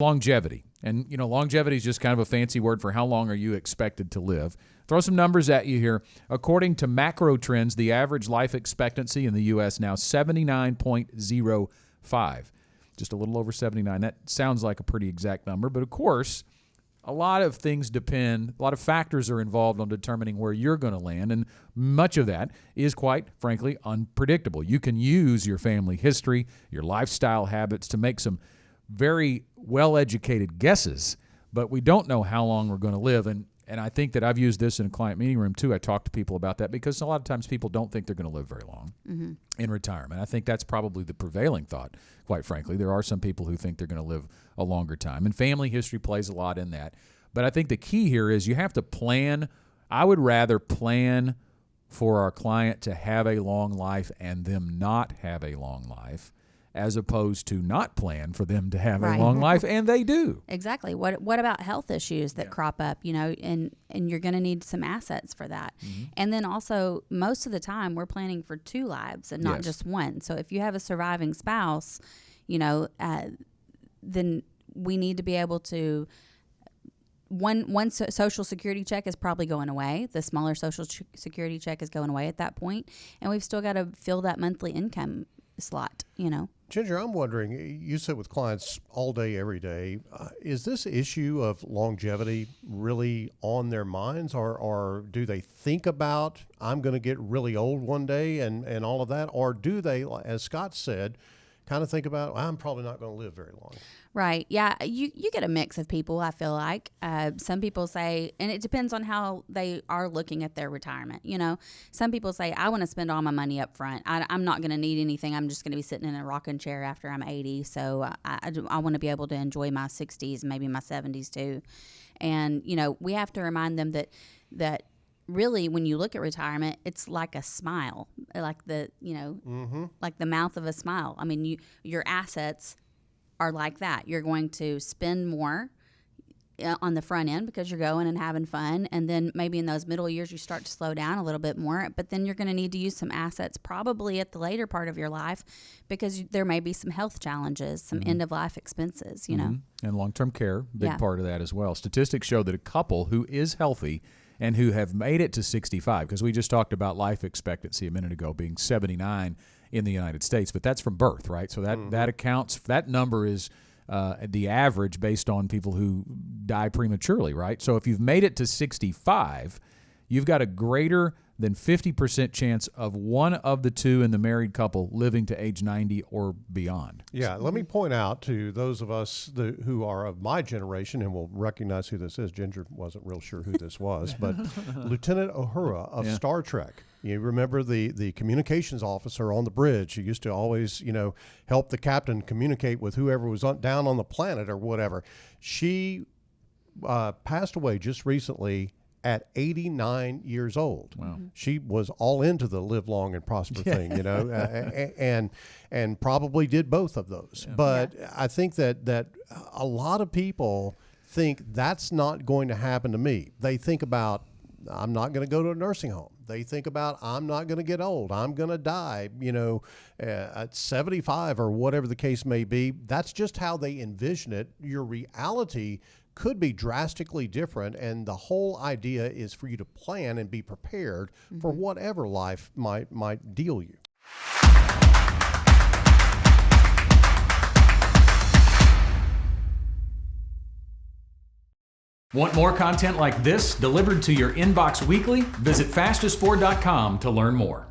Longevity. And, longevity is just kind of a fancy word for how long are you expected to live. Throw some numbers at you here. According to macro trends, the average life expectancy in the U.S. now 79.05. Just a little over 79. That sounds like a pretty exact number. But, of course, a lot of things depend, a lot of factors are involved on determining where you're going to land, and much of that is, quite frankly, unpredictable. You can use your family history, your lifestyle habits to make some very well-educated guesses, but we don't know how long we're going to live. And I think that I've used this in a client meeting room, too. I talk to people about that because a lot of times people don't think they're going to live very long in retirement. I think that's probably the prevailing thought, quite frankly. There are some people who think they're going to live a longer time, and family history plays a lot in that. But I think the key here is you have to plan. I would rather plan for our client to have a long life and them not have a long life, as opposed to not plan for them to have a long life, and they do. Exactly. What about health issues that crop up, and you're going to need some assets for that. And then also, most of the time, we're planning for 2 lives and not just one. So if you have a surviving spouse, then we need to be able to, one Social Security check is probably going away. The smaller Social Security check is going away at that point, and we've still got to fill that monthly income slot, Ginger, I'm wondering, you sit with clients all day, every day. Is this issue of longevity really on their minds, or do they think about, I'm going to get really old one day and all of that? Or do they, as Scott said, kind of think about, I'm probably not going to live very long? Right. Yeah. You get a mix of people, I feel like. Some people say, and it depends on how they are looking at their retirement. Some people say, I want to spend all my money up front. I'm not going to need anything. I'm just going to be sitting in a rocking chair after I'm 80. So I want to be able to enjoy my 60s, maybe my 70s too. And, we have to remind them that really, when you look at retirement, it's like a smile, like the mouth of a smile. I mean, your assets are like that. You're going to spend more on the front end because you're going and having fun, and then maybe in those middle years you start to slow down a little bit more, but then you're going to need to use some assets probably at the later part of your life because there may be some health challenges, some end-of-life expenses, And long-term care, big part of that as well. Statistics show that a couple who is healthy and who have made it to 65, because we just talked about life expectancy a minute ago being 79 in the United States, but that's from birth, right? So that accounts, that number is the average based on people who die prematurely, right? So if you've made it to 65, you've got a greater than 50% chance of one of the two in the married couple living to age 90 or beyond. Yeah, let me point out to those of us who are of my generation, and will recognize who this is. Ginger wasn't real sure who this was, but Lieutenant Uhura of Star Trek. You remember the communications officer on the bridge who used to always, help the captain communicate with whoever was down on the planet or whatever. She passed away just recently at 89 years old. Wow. She was all into the live long and prosper thing, and probably did both of those. Yeah. But I think that a lot of people think that's not going to happen to me. They think about, I'm not going to go to a nursing home. They think about, I'm not going to get old. I'm going to die, at 75 or whatever the case may be. That's just how they envision it. Your reality could be drastically different, and the whole idea is for you to plan and be prepared for whatever life might deal you. Want more content like this delivered to your inbox weekly? Visit fastest4.com to learn more.